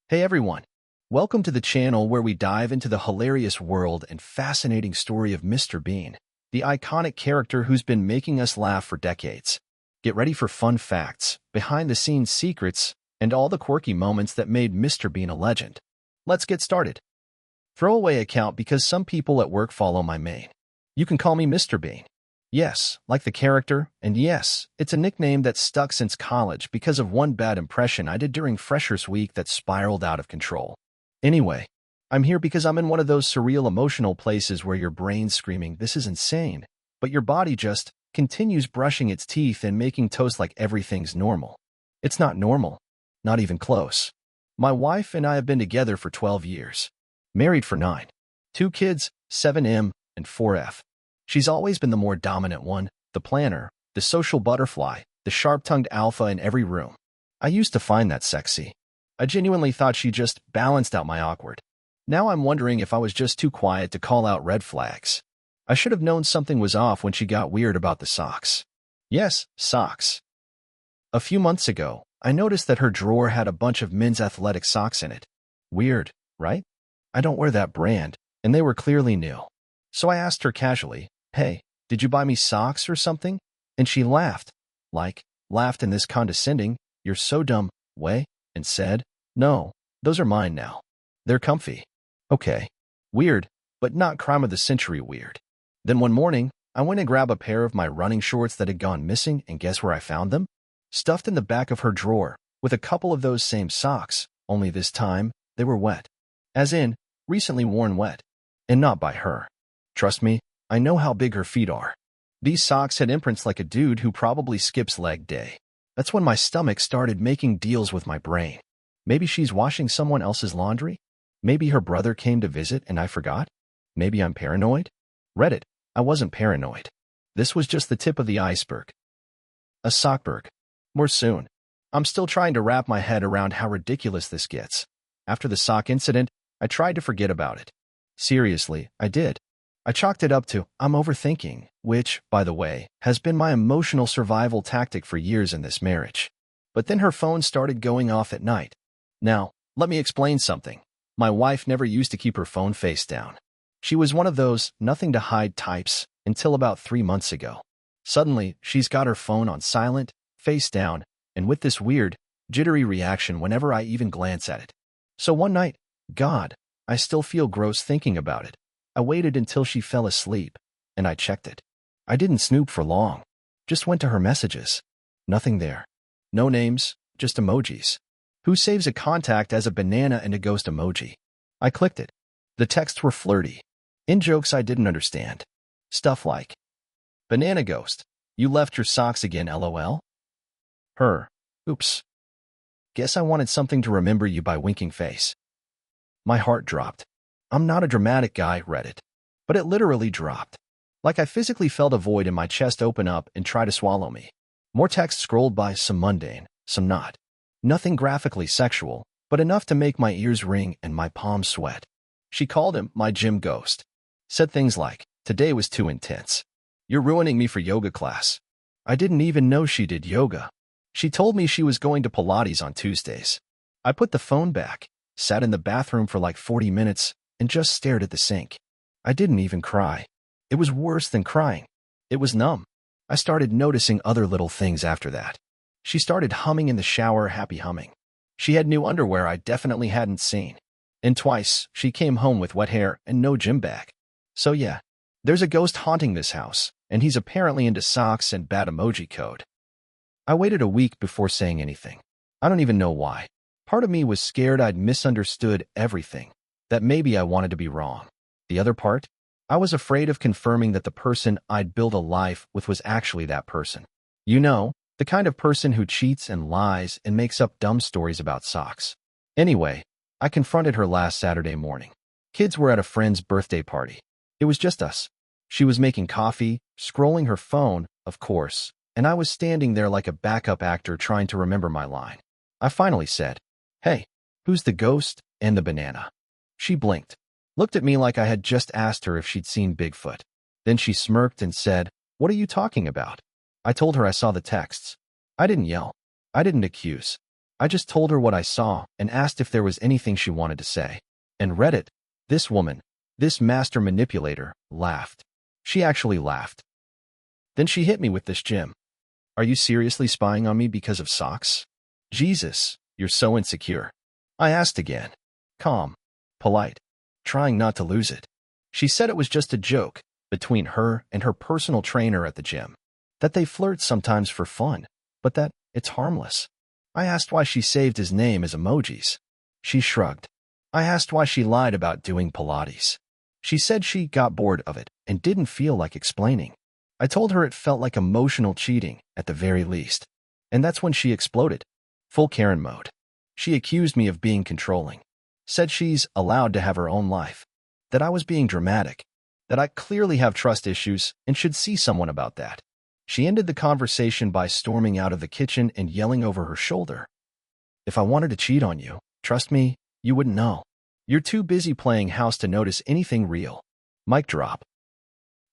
Hey everyone! Welcome to the channel where we dive into the hilarious world and fascinating story of Mr. Bean, the iconic character who's been making us laugh for decades. Get ready for fun facts, behind-the-scenes secrets, and all the quirky moments that made Mr. Bean a legend. Let's get started. Throwaway account because some people at work follow my main. You can call me Mr. Bean. Yes, like the character, and yes, it's a nickname that's stuck since college because of one bad impression I did during Freshers Week that spiraled out of control. Anyway, I'm here because I'm in one of those surreal emotional places where your brain's screaming, "This is insane," but your body just continues brushing its teeth and making toast like everything's normal. It's not normal. Not even close. My wife and I have been together for 12 years. Married for 9. 2 kids, 7M and 4F. She's always been the more dominant one, the planner, the social butterfly, the sharp-tongued alpha in every room. I used to find that sexy. I genuinely thought she just balanced out my awkward. Now I'm wondering if I was just too quiet to call out red flags. I should have known something was off when she got weird about the socks. Yes, socks. A few months ago, I noticed that her drawer had a bunch of men's athletic socks in it. Weird, right? I don't wear that brand, and they were clearly new. So I asked her casually, "Hey, did you buy me socks or something?" And she laughed, laughed in this condescending, "You're so dumb" way, and said, "No, those are mine now. They're comfy." Okay. Weird, but not crime of the century weird. Then one morning, I went and grabbed a pair of my running shorts that had gone missing, and guess where I found them? Stuffed in the back of her drawer, with a couple of those same socks, only this time, they were wet. As in, recently worn wet. And not by her. Trust me, I know how big her feet are. These socks had imprints like a dude who probably skips leg day. That's when my stomach started making deals with my brain. Maybe she's washing someone else's laundry? Maybe her brother came to visit and I forgot? Maybe I'm paranoid? Reddit, I wasn't paranoid. This was just the tip of the iceberg. A sockberg. More soon. I'm still trying to wrap my head around how ridiculous this gets. After the sock incident, I tried to forget about it. Seriously, I did. I chalked it up to, I'm overthinking, which, by the way, has been my emotional survival tactic for years in this marriage. But then her phone started going off at night. Now, let me explain something. My wife never used to keep her phone face down. She was one of those nothing-to-hide types until about 3 months ago. Suddenly, she's got her phone on silent, face down, and with this weird, jittery reaction whenever I even glance at it. So one night, God, I still feel gross thinking about it. I waited until she fell asleep, and I checked it. I didn't snoop for long. Just went to her messages. Nothing there. No names, just emojis. Who saves a contact as a banana and a ghost emoji? I clicked it. The texts were flirty. In-jokes I didn't understand. Stuff like, "Banana ghost, you left your socks again, lol." Her, "Oops. Guess I wanted something to remember you by winking face." My heart dropped. I'm not a dramatic guy, Reddit. But it literally dropped. Like I physically felt a void in my chest open up and try to swallow me. More text scrolled by, some mundane, some not. Nothing graphically sexual, but enough to make my ears ring and my palms sweat. She called him my gym ghost. Said things like, "Today was too intense. You're ruining me for yoga class." I didn't even know she did yoga. She told me she was going to Pilates on Tuesdays. I put the phone back, sat in the bathroom for like 40 minutes, and just stared at the sink. I didn't even cry. It was worse than crying. It was numb. I started noticing other little things after that. She started humming in the shower, happy humming. She had new underwear I definitely hadn't seen. And twice, she came home with wet hair and no gym bag. So yeah, there's a ghost haunting this house, and he's apparently into socks and bad emoji code. I waited a week before saying anything. I don't even know why. Part of me was scared I'd misunderstood everything. That maybe I wanted to be wrong. The other part? I was afraid of confirming that the person I'd build a life with was actually that person. You know, the kind of person who cheats and lies and makes up dumb stories about socks. Anyway, I confronted her last Saturday morning. Kids were at a friend's birthday party. It was just us. She was making coffee, scrolling her phone, of course, and I was standing there like a backup actor trying to remember my line. I finally said, "Hey, who's the ghost and the banana?" She blinked, looked at me like I had just asked her if she'd seen Bigfoot. Then she smirked and said, "What are you talking about?" I told her I saw the texts. I didn't yell. I didn't accuse. I just told her what I saw and asked if there was anything she wanted to say. And Reddit, this woman, this master manipulator, laughed. She actually laughed. Then she hit me with this gem. Are you seriously spying on me because of socks? Jesus, you're so insecure. I asked again. Calm, polite, trying not to lose it. She said it was just a joke between her and her personal trainer at the gym. That they flirt sometimes for fun, but that it's harmless. I asked why she saved his name as emojis. She shrugged. I asked why she lied about doing Pilates. She said she got bored of it and didn't feel like explaining. I told her it felt like emotional cheating, at the very least. And that's when she exploded. Full Karen mode. She accused me of being controlling. Said she's allowed to have her own life. That I was being dramatic. That I clearly have trust issues and should see someone about that. She ended the conversation by storming out of the kitchen and yelling over her shoulder. If I wanted to cheat on you, trust me, you wouldn't know. You're too busy playing house to notice anything real. Mic drop.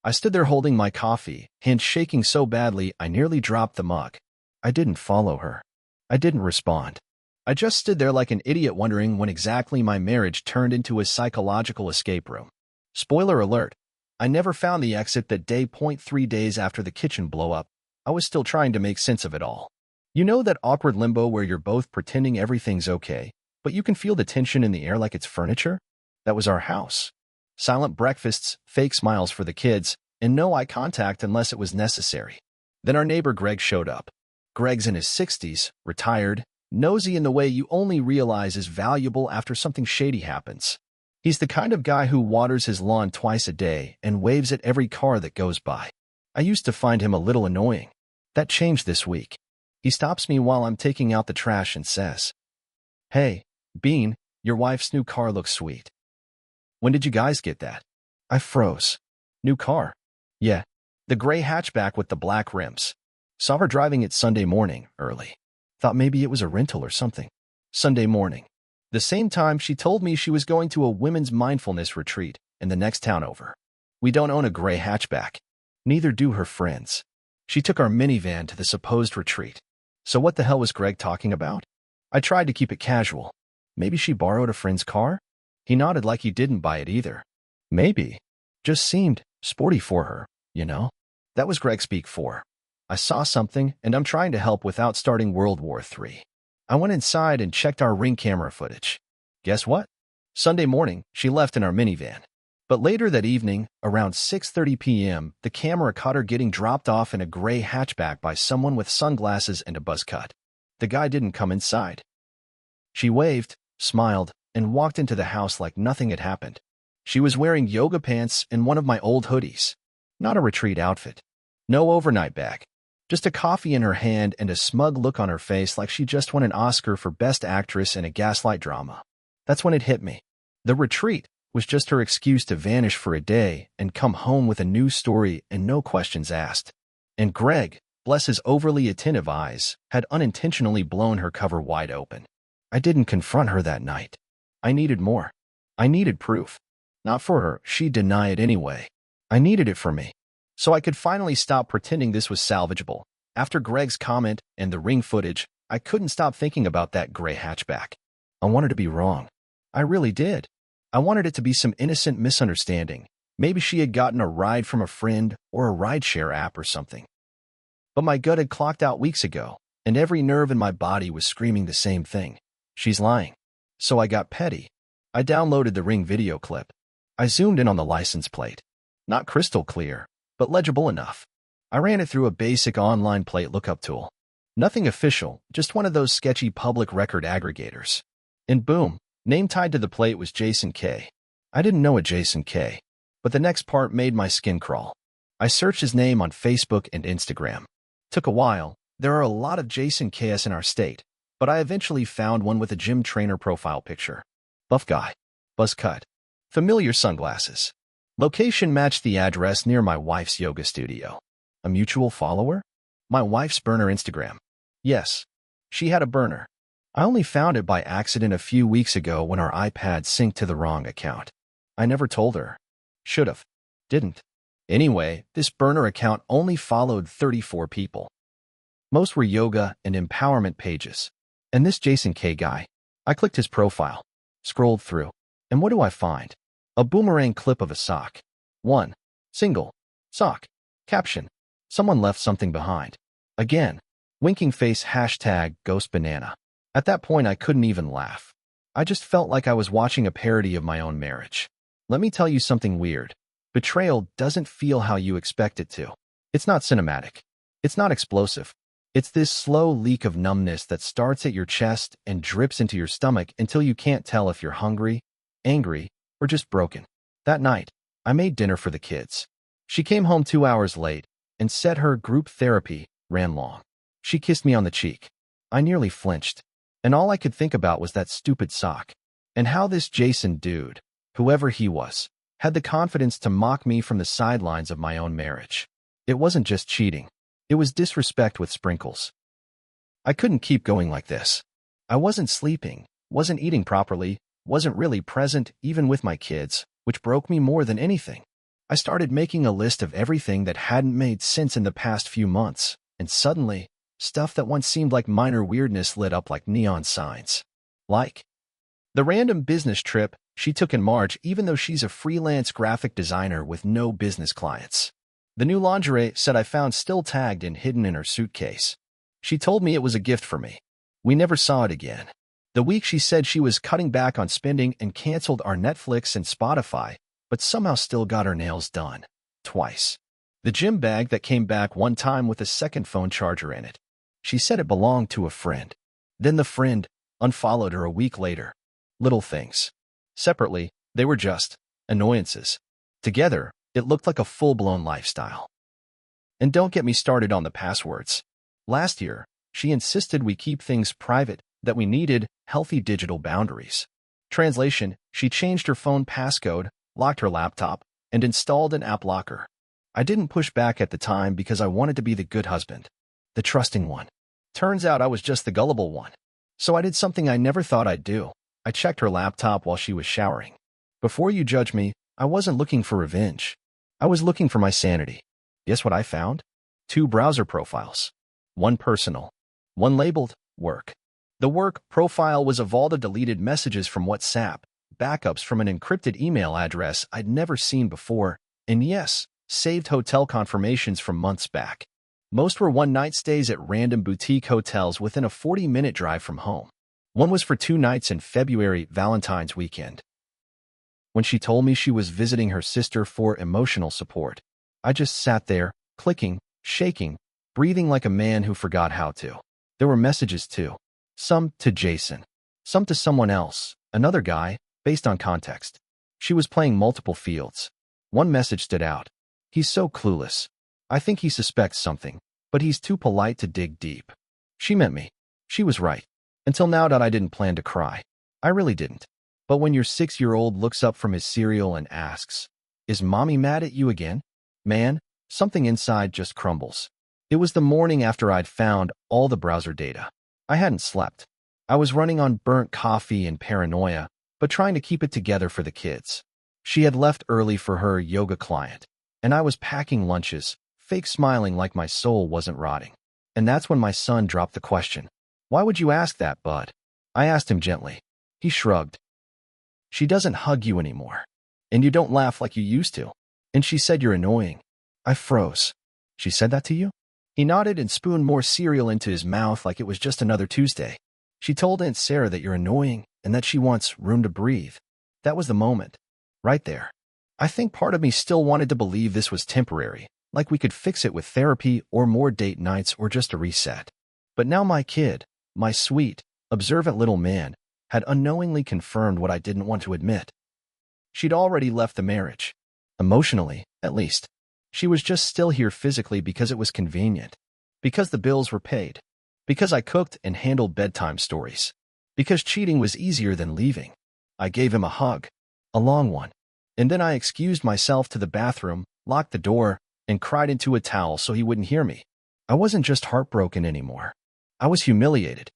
I stood there holding my coffee, hands shaking so badly I nearly dropped the mug. I didn't follow her. I didn't respond. I just stood there like an idiot wondering when exactly my marriage turned into a psychological escape room. Spoiler alert. I never found the exit that day. 3 days after the kitchen blow-up, I was still trying to make sense of it all. You know that awkward limbo where you're both pretending everything's okay, but you can feel the tension in the air like it's furniture? That was our house. Silent breakfasts, fake smiles for the kids, and no eye contact unless it was necessary. Then our neighbor Greg showed up. Greg's in his 60s, retired, nosy in the way you only realize is valuable after something shady happens. He's the kind of guy who waters his lawn twice a day and waves at every car that goes by. I used to find him a little annoying. That changed this week. He stops me while I'm taking out the trash and says, "Hey, Bean, your wife's new car looks sweet. When did you guys get that?" I froze. New car? Yeah, the gray hatchback with the black rims. Saw her driving it Sunday morning, early. Thought maybe it was a rental or something. Sunday morning. The same time she told me she was going to a women's mindfulness retreat in the next town over. We don't own a gray hatchback. Neither do her friends. She took our minivan to the supposed retreat. So what the hell was Greg talking about? I tried to keep it casual. Maybe she borrowed a friend's car? He nodded like he didn't buy it either. Maybe. Just seemed sporty for her, you know? That was Greg speak for. I saw something, and I'm trying to help without starting World War III. I went inside and checked our Ring camera footage. Guess what? Sunday morning, she left in our minivan. But later that evening, around 6:30 p.m., the camera caught her getting dropped off in a gray hatchback by someone with sunglasses and a buzz cut. The guy didn't come inside. She waved, smiled, and walked into the house like nothing had happened. She was wearing yoga pants and one of my old hoodies. Not a retreat outfit. No overnight bag. Just a coffee in her hand and a smug look on her face like she just won an Oscar for Best Actress in a gaslight drama. That's when it hit me. The retreat was just her excuse to vanish for a day and come home with a new story and no questions asked. And Greg, bless his overly attentive eyes, had unintentionally blown her cover wide open. I didn't confront her that night. I needed more. I needed proof. Not for her, she'd deny it anyway. I needed it for me. So I could finally stop pretending this was salvageable. After Greg's comment and the Ring footage, I couldn't stop thinking about that gray hatchback. I wanted to be wrong. I really did. I wanted it to be some innocent misunderstanding. Maybe she had gotten a ride from a friend or a rideshare app or something. But my gut had clocked out weeks ago, and every nerve in my body was screaming the same thing. She's lying. So I got petty. I downloaded the Ring video clip. I zoomed in on the license plate. Not crystal clear, but legible enough. I ran it through a basic online plate lookup tool. Nothing official, just one of those sketchy public record aggregators. And boom, name tied to the plate was Jason K. I didn't know a Jason K. But the next part made my skin crawl. I searched his name on Facebook and Instagram. Took a while. There are a lot of Jason Ks in our state, but I eventually found one with a gym trainer profile picture. Buff guy. Buzz cut. Familiar sunglasses. Location matched the address near my wife's yoga studio. A mutual follower? My wife's burner Instagram. Yes, she had a burner. I only found it by accident a few weeks ago when our iPad synced to the wrong account. I never told her. Should've. Didn't. Anyway, this burner account only followed 34 people. Most were yoga and empowerment pages. And this Jason K guy. I clicked his profile, scrolled through, and what do I find? A boomerang clip of a sock. One. Single. Sock. Caption. Someone left something behind. Again. Winking face hashtag ghost banana. At that point, I couldn't even laugh. I just felt like I was watching a parody of my own marriage. Let me tell you something weird. Betrayal doesn't feel how you expect it to. It's not cinematic. It's not explosive. It's this slow leak of numbness that starts at your chest and drips into your stomach until you can't tell if you're hungry, angry, or just broken. That night, I made dinner for the kids. She came home 2 hours late and said her group therapy ran long. She kissed me on the cheek. I nearly flinched, and all I could think about was that stupid sock, and how this Jason dude, whoever he was, had the confidence to mock me from the sidelines of my own marriage. It wasn't just cheating. It was disrespect with sprinkles. I couldn't keep going like this. I wasn't sleeping, wasn't eating properly, wasn't really present even with my kids, which broke me more than anything. I started making a list of everything that hadn't made sense in the past few months, and suddenly, stuff that once seemed like minor weirdness lit up like neon signs. Like the random business trip she took in March even though she's a freelance graphic designer with no business clients. The new lingerie set I found still tagged and hidden in her suitcase. She told me it was a gift for me. We never saw it again. The week she said she was cutting back on spending and canceled our Netflix and Spotify, but somehow still got her nails done. Twice. The gym bag that came back one time with a second phone charger in it. She said it belonged to a friend. Then the friend unfollowed her a week later. Little things. Separately, they were just annoyances. Together, it looked like a full-blown lifestyle. And don't get me started on the passwords. Last year, she insisted we keep things private, that we needed healthy digital boundaries. Translation, she changed her phone passcode, locked her laptop, and installed an app locker. I didn't push back at the time because I wanted to be the good husband, the trusting one. Turns out I was just the gullible one. So I did something I never thought I'd do. I checked her laptop while she was showering. Before you judge me, I wasn't looking for revenge. I was looking for my sanity. Guess what I found? 2 browser profiles. One personal. One labeled work. The work profile was of all the deleted messages from WhatsApp, backups from an encrypted email address I'd never seen before, and yes, saved hotel confirmations from months back. Most were one-night stays at random boutique hotels within a 40-minute drive from home. One was for 2 nights in February, Valentine's weekend. When she told me she was visiting her sister for emotional support, I just sat there, clicking, shaking, breathing like a man who forgot how to. There were messages too. Some to Jason. Some to someone else, another guy, based on context. She was playing multiple fields. One message stood out. He's so clueless. I think he suspects something, but he's too polite to dig deep. She meant me. She was right. Until now that I didn't plan to cry. I really didn't. But when your 6-year-old looks up from his cereal and asks, "Is mommy mad at you again?" Man, something inside just crumbles. It was the morning after I'd found all the browser data. I hadn't slept. I was running on burnt coffee and paranoia, but trying to keep it together for the kids. She had left early for her yoga client, and I was packing lunches, fake smiling like my soul wasn't rotting. And that's when my son dropped the question. "Why would you ask that, bud?" I asked him gently. He shrugged. "She doesn't hug you anymore. And you don't laugh like you used to. And she said you're annoying." I froze. "She said that to you?" He nodded and spooned more cereal into his mouth like it was just another Tuesday. "She told Aunt Sarah that you're annoying and that she wants room to breathe." That was the moment. Right there. I think part of me still wanted to believe this was temporary, like we could fix it with therapy or more date nights or just a reset. But now my kid, my sweet, observant little man, had unknowingly confirmed what I didn't want to admit. She'd already left the marriage. Emotionally, at least. She was just still here physically because it was convenient. Because the bills were paid. Because I cooked and handled bedtime stories. Because cheating was easier than leaving. I gave him a hug. A long one. And then I excused myself to the bathroom, locked the door, and cried into a towel so he wouldn't hear me. I wasn't just heartbroken anymore. I was humiliated.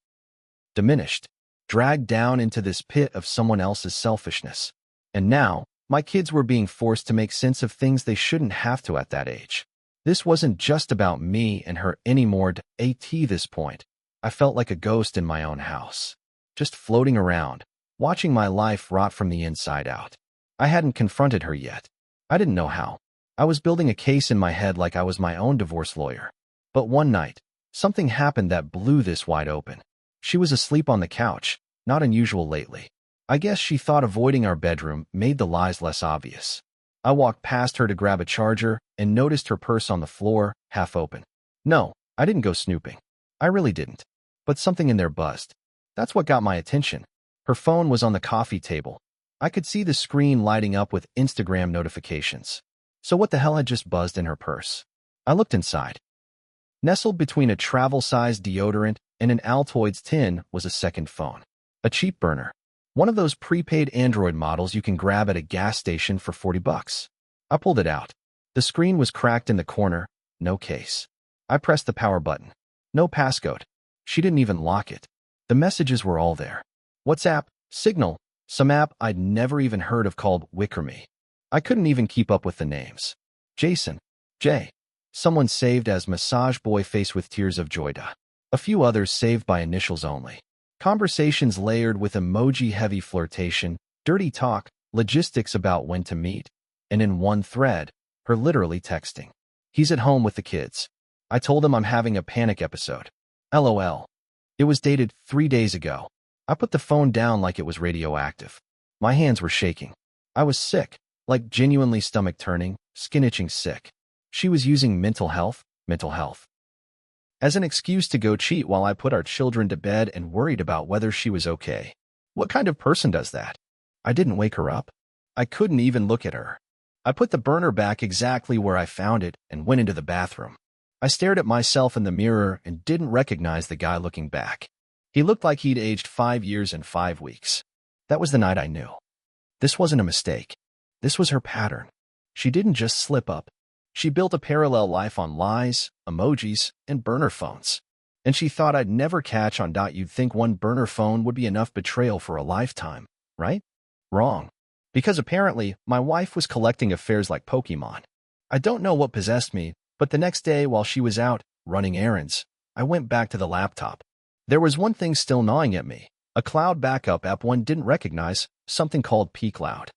Diminished. Dragged down into this pit of someone else's selfishness. And now, my kids were being forced to make sense of things they shouldn't have to at that age. This wasn't just about me and her anymore at this point. I felt like a ghost in my own house, just floating around, watching my life rot from the inside out. I hadn't confronted her yet. I didn't know how. I was building a case in my head like I was my own divorce lawyer. But one night, something happened that blew this wide open. She was asleep on the couch, not unusual lately. I guess she thought avoiding our bedroom made the lies less obvious. I walked past her to grab a charger and noticed her purse on the floor, half open. No, I didn't go snooping. I really didn't. But something in there buzzed. That's what got my attention. Her phone was on the coffee table. I could see the screen lighting up with Instagram notifications. So what the hell had just buzzed in her purse? I looked inside. Nestled between a travel-sized deodorant and an Altoids tin was a second phone. A cheap burner. One of those prepaid Android models you can grab at a gas station for $40. I pulled it out. The screen was cracked in the corner, no case. I pressed the power button. No passcode. She didn't even lock it. The messages were all there. WhatsApp, Signal, some app I'd never even heard of called Wickerme. I couldn't even keep up with the names. Jason, Jay. Someone saved as Massage Boy Face with Tears of Joy. A few others saved by initials only. Conversations layered with emoji-heavy flirtation, dirty talk, logistics about when to meet. And in one thread, her literally texting. He's at home with the kids. I told him I'm having a panic episode. LOL. It was dated 3 days ago. I put the phone down like it was radioactive. My hands were shaking. I was sick, like genuinely stomach-turning, skin-itching sick. She was using mental health, as an excuse to go cheat while I put our children to bed and worried about whether she was okay. What kind of person does that? I didn't wake her up. I couldn't even look at her. I put the burner back exactly where I found it and went into the bathroom. I stared at myself in the mirror and didn't recognize the guy looking back. He looked like he'd aged 5 years and 5 weeks. That was the night I knew. This wasn't a mistake. This was her pattern. She didn't just slip up. She built a parallel life on lies, emojis, and burner phones. And she thought I'd never catch on. You'd think one burner phone would be enough betrayal for a lifetime, right? Wrong. Because apparently, my wife was collecting affairs like Pokemon. I don't know what possessed me, but the next day while she was out running errands, I went back to the laptop. There was one thing still gnawing at me, a cloud backup app one didn't recognize, something called pCloud.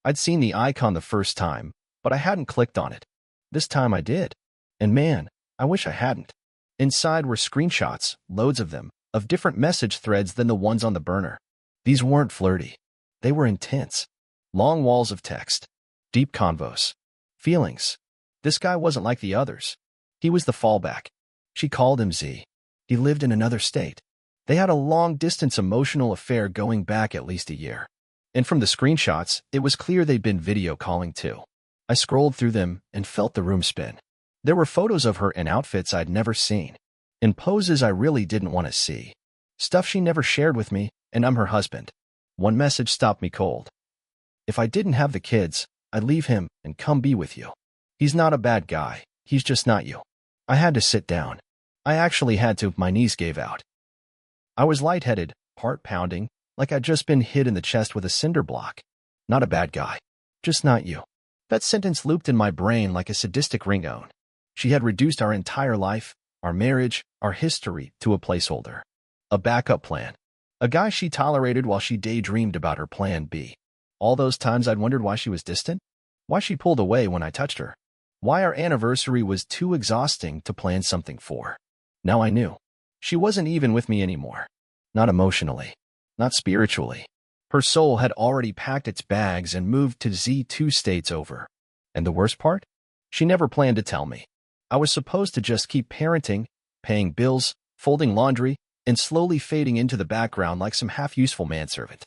I'd seen the icon the first time, but I hadn't clicked on it. This time I did. And man, I wish I hadn't. Inside were screenshots, loads of them, of different message threads than the ones on the burner. These weren't flirty. They were intense. Long walls of text. Deep convos. Feelings. This guy wasn't like the others. He was the fallback. She called him Z. He lived in another state. They had a long-distance emotional affair going back at least a year. And from the screenshots, it was clear they'd been video calling too. I scrolled through them and felt the room spin. There were photos of her in outfits I'd never seen, in poses I really didn't want to see. Stuff she never shared with me, and I'm her husband. One message stopped me cold. If I didn't have the kids, I'd leave him and come be with you. He's not a bad guy. He's just not you. I had to sit down. I actually had to. My knees gave out. I was lightheaded, heart pounding, like I'd just been hit in the chest with a cinder block. Not a bad guy. Just not you. That sentence looped in my brain like a sadistic ringtone. She had reduced our entire life, our marriage, our history to a placeholder. A backup plan. A guy she tolerated while she daydreamed about her plan B. All those times I'd wondered why she was distant, why she pulled away when I touched her, why our anniversary was too exhausting to plan something for. Now I knew. She wasn't even with me anymore. Not emotionally. Not spiritually. Her soul had already packed its bags and moved to Z2 states over. And the worst part? She never planned to tell me. I was supposed to just keep parenting, paying bills, folding laundry, and slowly fading into the background like some half-useful manservant.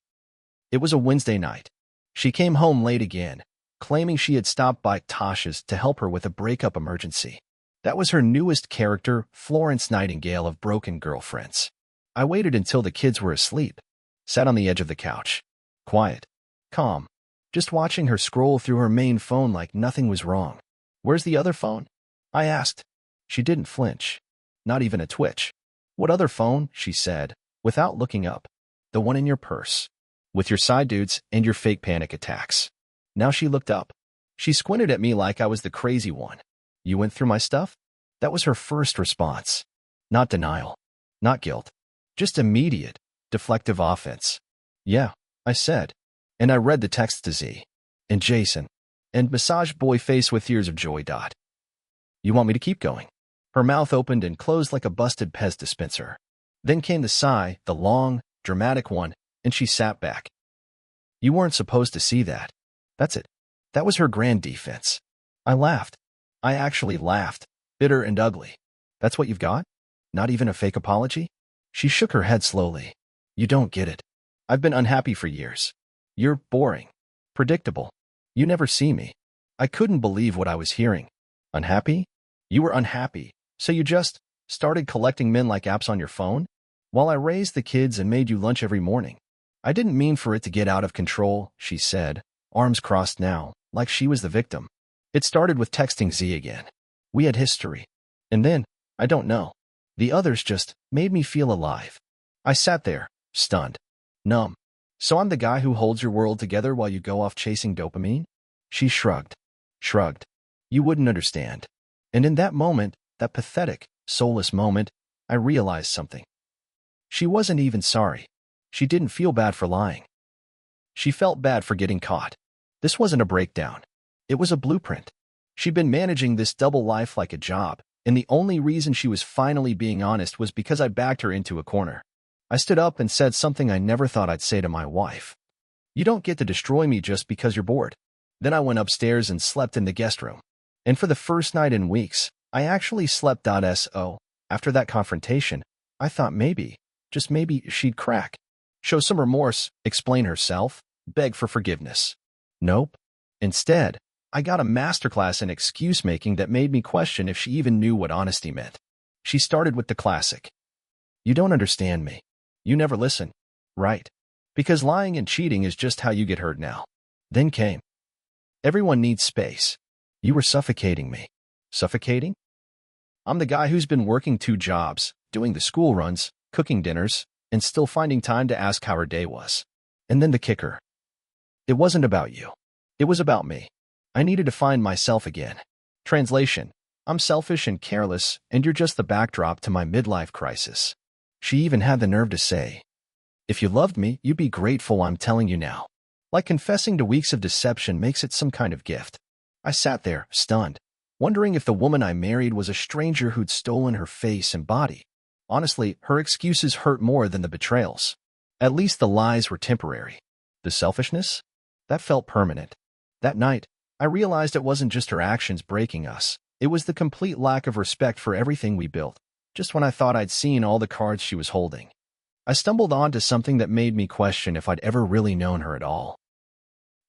It was a Wednesday night. She came home late again, claiming she had stopped by Tasha's to help her with a breakup emergency. That was her newest character, Florence Nightingale of Broken Girlfriends. I waited until the kids were asleep, sat on the edge of the couch. Quiet. Calm. Just watching her scroll through her main phone like nothing was wrong. Where's the other phone? I asked. She didn't flinch. Not even a twitch. What other phone? She said, without looking up. The one in your purse. With your side dudes and your fake panic attacks. Now she looked up. She squinted at me like I was the crazy one. You went through my stuff? That was her first response. Not denial. Not guilt. Just immediate, deflective offense. Yeah, I said. And I read the text to Z. And Jason. And massage boy face with tears of joy. You want me to keep going? Her mouth opened and closed like a busted Pez dispenser. Then came the sigh, the long, dramatic one, and she sat back. You weren't supposed to see that. That's it. That was her grand defense. I laughed. I actually laughed, bitter and ugly. That's what you've got? Not even a fake apology? She shook her head slowly. You don't get it. I've been unhappy for years. You're boring. Predictable. You never see me. I couldn't believe what I was hearing. Unhappy? You were unhappy, so you just started collecting men like apps on your phone? While I raised the kids and made you lunch every morning. I didn't mean for it to get out of control, she said, arms crossed now, like she was the victim. It started with texting Z again. We had history. And then, I don't know. The others just made me feel alive. I sat there, stunned, numb. So I'm the guy who holds your world together while you go off chasing dopamine? She shrugged. You wouldn't understand. And in that moment, that pathetic, soulless moment, I realized something. She wasn't even sorry. She didn't feel bad for lying. She felt bad for getting caught. This wasn't a breakdown. It was a blueprint. She'd been managing this double life like a job, and the only reason she was finally being honest was because I backed her into a corner. I stood up and said something I never thought I'd say to my wife. You don't get to destroy me just because you're bored. Then I went upstairs and slept in the guest room. And for the first night in weeks, I actually slept. After that confrontation, I thought maybe, just maybe, she'd crack. Show some remorse, explain herself, beg for forgiveness. Nope. Instead, I got a masterclass in excuse-making that made me question if she even knew what honesty meant. She started with the classic. You don't understand me. You never listen. Right. Because lying and cheating is just how you get hurt now. Then came. Everyone needs space. You were suffocating me. Suffocating? I'm the guy who's been working 2 jobs, doing the school runs, cooking dinners, and still finding time to ask how her day was. And then the kicker. It wasn't about you. It was about me. I needed to find myself again. Translation. I'm selfish and careless, and you're just the backdrop to my midlife crisis. She even had the nerve to say, if you loved me, you'd be grateful. I'm telling you now. Like confessing to weeks of deception makes it some kind of gift. I sat there, stunned, wondering if the woman I married was a stranger who'd stolen her face and body. Honestly, her excuses hurt more than the betrayals. At least the lies were temporary. The selfishness? That felt permanent. That night, I realized it wasn't just her actions breaking us. It was the complete lack of respect for everything we built. Just when I thought I'd seen all the cards she was holding, I stumbled onto something that made me question if I'd ever really known her at all.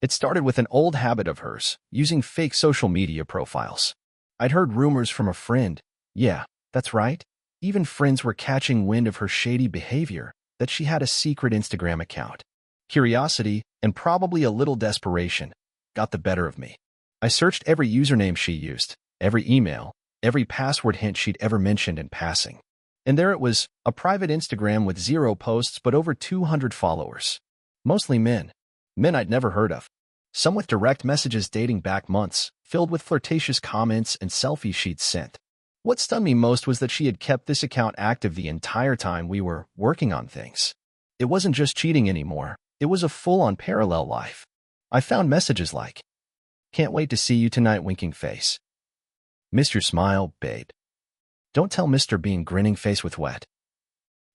It started with an old habit of hers, using fake social media profiles. I'd heard rumors from a friend. Yeah, that's right. Even friends were catching wind of her shady behavior, that she had a secret Instagram account. Curiosity, and probably a little desperation, got the better of me. I searched every username she used, every email, every password hint she'd ever mentioned in passing. And there it was, a private Instagram with 0 posts but over 200 followers. Mostly men. Men I'd never heard of. Some with direct messages dating back months, filled with flirtatious comments and selfies she'd sent. What stunned me most was that she had kept this account active the entire time we were working on things. It wasn't just cheating anymore. It was a full-on parallel life. I found messages like, can't wait to see you tonight, winking face. Miss your smile, babe. Don't tell Mr. Bean, grinning face with wet.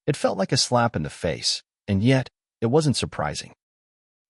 It felt like a slap in the face, and yet, it wasn't surprising.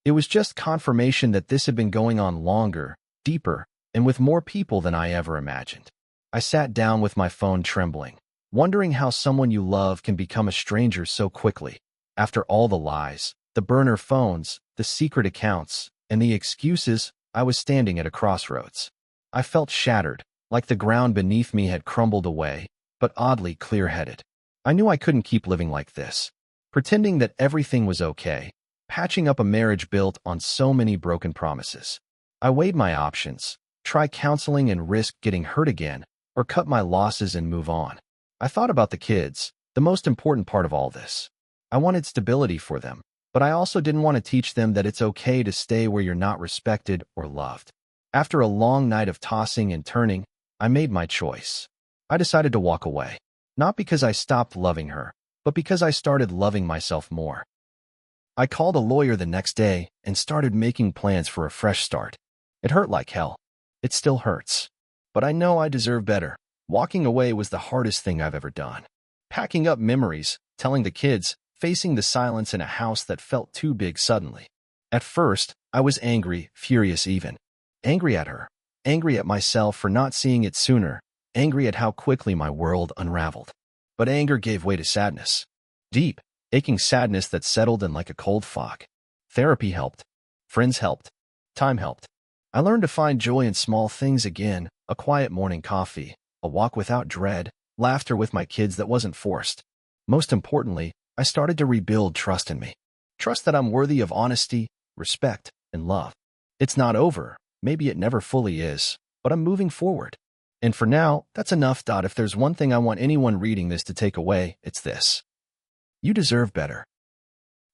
It was just confirmation that this had been going on longer, deeper, and with more people than I ever imagined. I sat down with my phone trembling, wondering how someone you love can become a stranger so quickly. After all the lies, the burner phones, the secret accounts, and the excuses, I was standing at a crossroads. I felt shattered, like the ground beneath me had crumbled away, but oddly clear-headed. I knew I couldn't keep living like this, pretending that everything was okay, patching up a marriage built on so many broken promises. I weighed my options, try counseling and risk getting hurt again, or cut my losses and move on. I thought about the kids, the most important part of all this. I wanted stability for them, but I also didn't want to teach them that it's okay to stay where you're not respected or loved. After a long night of tossing and turning, I made my choice. I decided to walk away. Not because I stopped loving her, but because I started loving myself more. I called a lawyer the next day and started making plans for a fresh start. It hurt like hell. It still hurts. But I know I deserve better. Walking away was the hardest thing I've ever done. Packing up memories, telling the kids, facing the silence in a house that felt too big suddenly. At first, I was angry, furious even. Angry at her. Angry at myself for not seeing it sooner. Angry at how quickly my world unraveled. But anger gave way to sadness. Deep, aching sadness that settled in like a cold fog. Therapy helped. Friends helped. Time helped. I learned to find joy in small things again, a quiet morning coffee, a walk without dread, laughter with my kids that wasn't forced. Most importantly, I started to rebuild trust in me. Trust that I'm worthy of honesty, respect, and love. It's not over. Maybe it never fully is, but I'm moving forward. And for now, that's enough. If there's one thing I want anyone reading this to take away, it's this. You deserve better.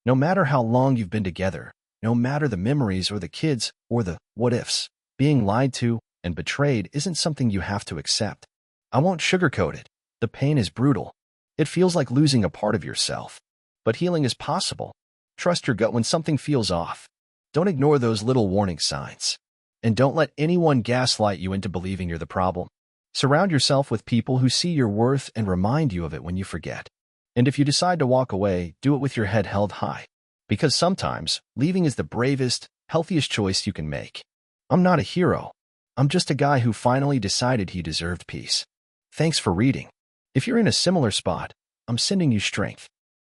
No matter how long you've been together, no matter the memories or the kids or the what-ifs, being lied to and betrayed isn't something you have to accept. I won't sugarcoat it. The pain is brutal. It feels like losing a part of yourself. But healing is possible. Trust your gut when something feels off. Don't ignore those little warning signs. And don't let anyone gaslight you into believing you're the problem. Surround yourself with people who see your worth and remind you of it when you forget. And if you decide to walk away, do it with your head held high. Because sometimes, leaving is the bravest, healthiest choice you can make. I'm not a hero. I'm just a guy who finally decided he deserved peace. Thanks for reading. If you're in a similar spot, I'm sending you strength.